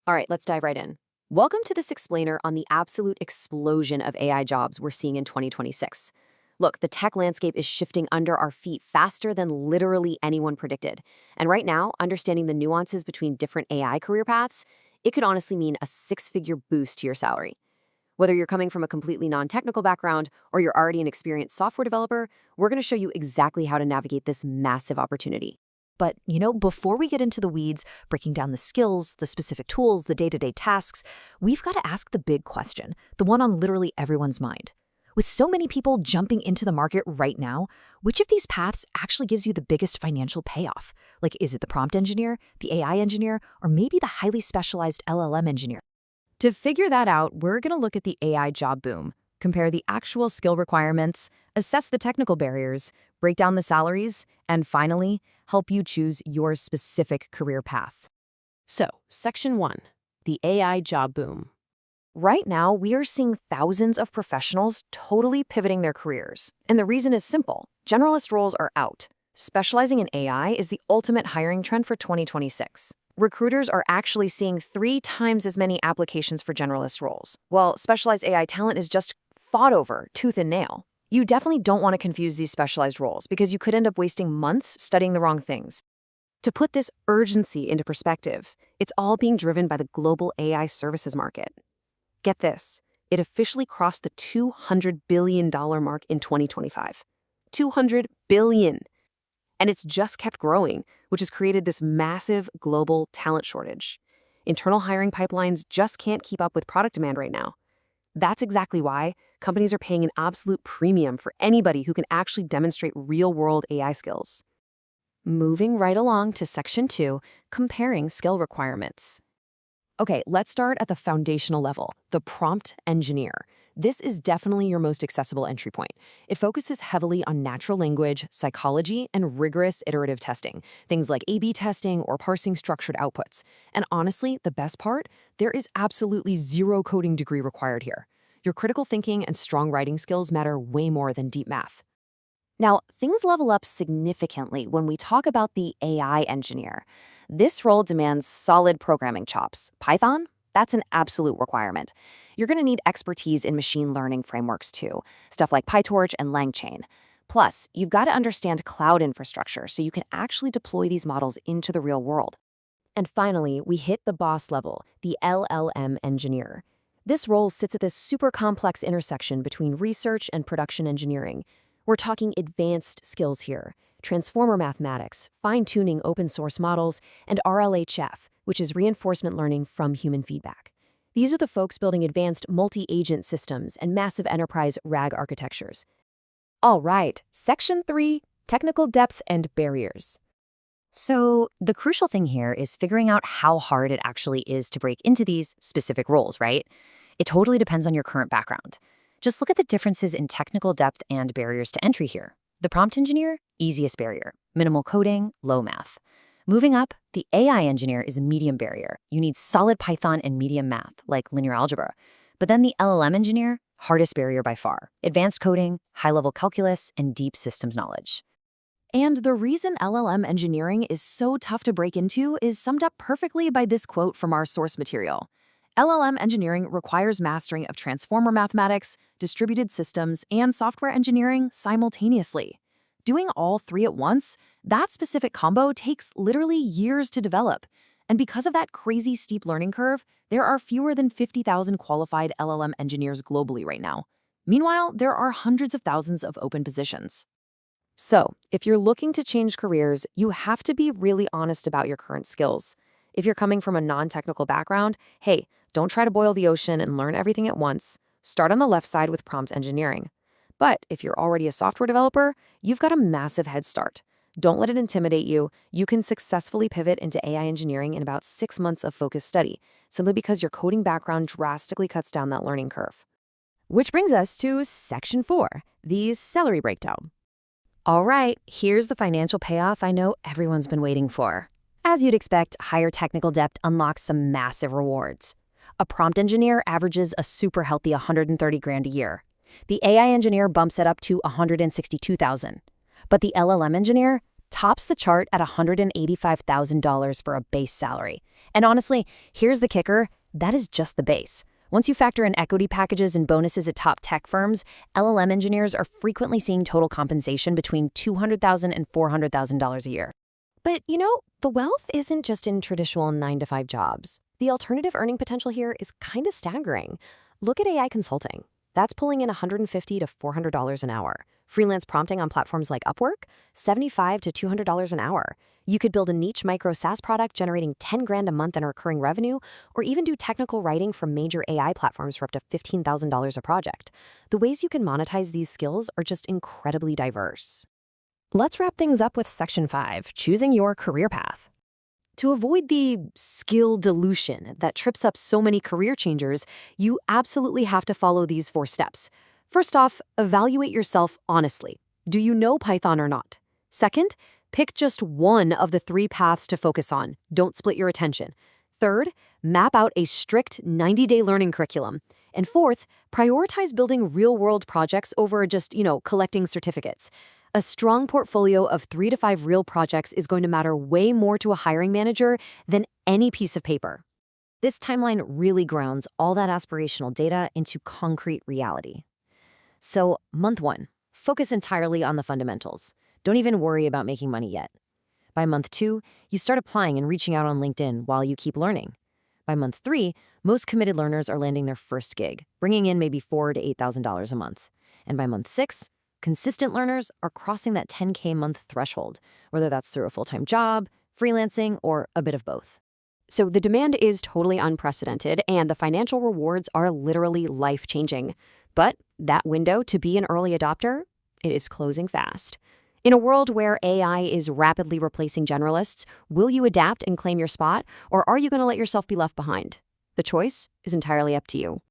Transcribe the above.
All right, let's dive right in. Welcome to this explainer on the absolute explosion of AI jobs we're seeing in 2026. Look, the tech landscape is shifting under our feet faster than literally anyone predicted. And right now, understanding the nuances between different AI career paths, it could honestly mean a six-figure boost to your salary. Whether you're coming from a completely non-technical background or you're already an experienced software developer, we're going to show you exactly how to navigate this massive opportunity. But, before we get into the weeds, breaking down the skills, the specific tools, the day-to-day tasks, we've got to ask the big question, the one on literally everyone's mind. With so many people jumping into the market right now, which of these paths actually gives you the biggest financial payoff? Like, is it the prompt engineer, the AI engineer, or maybe the highly specialized LLM engineer? To figure that out, we're going to look at the AI job boom, compare the actual skill requirements, assess the technical barriers, break down the salaries, and finally, help you choose your specific career path. So, Section 1, the AI job boom. Right now, we are seeing thousands of professionals totally pivoting their careers. And the reason is simple. Generalist roles are out. Specializing in AI is the ultimate hiring trend for 2026. Recruiters are actually seeing 3 times as many applications for generalist roles, while specialized AI talent is just fought over tooth and nail. You definitely don't want to confuse these specialized roles because you could end up wasting months studying the wrong things. To put this urgency into perspective, it's all being driven by the global AI services market. Get this, it officially crossed the $200 billion mark in 2025. $200 billion! And it's just kept growing, which has created this massive global talent shortage. Internal hiring pipelines just can't keep up with product demand right now. That's exactly why companies are paying an absolute premium for anybody who can actually demonstrate real-world AI skills. Moving right along to Section 2, comparing skill requirements. Okay, let's start at the foundational level, the prompt engineer. This is definitely your most accessible entry point. It focuses heavily on natural language, psychology, and rigorous iterative testing, things like A/B testing or parsing structured outputs. And honestly, the best part, there is absolutely zero coding degree required here. Your critical thinking and strong writing skills matter way more than deep math. Now, things level up significantly when we talk about the AI engineer. This role demands solid programming chops. Python? That's an absolute requirement. You're going to need expertise in machine learning frameworks too, stuff like PyTorch and LangChain. Plus, you've got to understand cloud infrastructure so you can actually deploy these models into the real world. And finally, we hit the boss level, the LLM engineer. This role sits at this super complex intersection between research and production engineering. We're talking advanced skills here, transformer mathematics, fine-tuning open source models, and RLHF, which is reinforcement learning from human feedback. These are the folks building advanced multi-agent systems and massive enterprise RAG architectures. All right, Section 3, technical depth and barriers. So the crucial thing here is figuring out how hard it actually is to break into these specific roles, right? It totally depends on your current background. Just look at the differences in technical depth and barriers to entry here. The prompt engineer, easiest barrier. Minimal coding, low math. Moving up, the AI engineer is a medium barrier. You need solid Python and medium math, like linear algebra. But then the LLM engineer, hardest barrier by far. Advanced coding, high-level calculus, and deep systems knowledge. And the reason LLM engineering is so tough to break into is summed up perfectly by this quote from our source material. LLM engineering requires mastering of transformer mathematics, distributed systems, and software engineering simultaneously. Doing all 3 at once, that specific combo takes literally years to develop. And because of that crazy steep learning curve, there are fewer than 50,000 qualified LLM engineers globally right now. Meanwhile, there are hundreds of thousands of open positions. So, if you're looking to change careers, you have to be really honest about your current skills. If you're coming from a non-technical background, hey, don't try to boil the ocean and learn everything at once. Start on the left side with prompt engineering. But if you're already a software developer, you've got a massive head start. Don't let it intimidate you. You can successfully pivot into AI engineering in about 6 months of focused study, simply because your coding background drastically cuts down that learning curve. Which brings us to Section 4, the salary breakdown. All right, here's the financial payoff I know everyone's been waiting for. As you'd expect, higher technical depth unlocks some massive rewards. A prompt engineer averages a super healthy $130,000 a year. The AI engineer bumps it up to $162,000. But the LLM engineer tops the chart at $185,000 for a base salary. And honestly, here's the kicker, that is just the base. Once you factor in equity packages and bonuses at top tech firms, LLM engineers are frequently seeing total compensation between $200,000 and $400,000 a year. But, the wealth isn't just in traditional 9-to-5 jobs. The alternative earning potential here is kind of staggering. Look at AI consulting. That's pulling in $150 to $400 an hour. Freelance prompting on platforms like Upwork, $75 to $200 an hour. You could build a niche micro SaaS product generating 10 grand a month in recurring revenue, or even do technical writing for major AI platforms for up to $15,000 a project. The ways you can monetize these skills are just incredibly diverse. Let's wrap things up with Section 5, choosing your career path. To avoid the skill dilution that trips up so many career changers, you absolutely have to follow these 4 steps. First off, evaluate yourself honestly. Do you know Python or not? Second, pick just one of the 3 paths to focus on. Don't split your attention. Third, map out a strict 90-day learning curriculum. And fourth, prioritize building real-world projects over just, collecting certificates. A strong portfolio of 3 to 5 real projects is going to matter way more to a hiring manager than any piece of paper. This timeline really grounds all that aspirational data into concrete reality. So, month 1, focus entirely on the fundamentals. Don't even worry about making money yet. By month 2, you start applying and reaching out on LinkedIn while you keep learning. By month 3, most committed learners are landing their first gig, bringing in maybe $4,000 to $8,000 a month. And by month 6, consistent learners are crossing that 10K month threshold, whether that's through a full-time job, freelancing, or a bit of both. So the demand is totally unprecedented, and the financial rewards are literally life-changing. But that window to be an early adopter, it is closing fast. In a world where AI is rapidly replacing generalists, will you adapt and claim your spot, or are you going to let yourself be left behind? The choice is entirely up to you.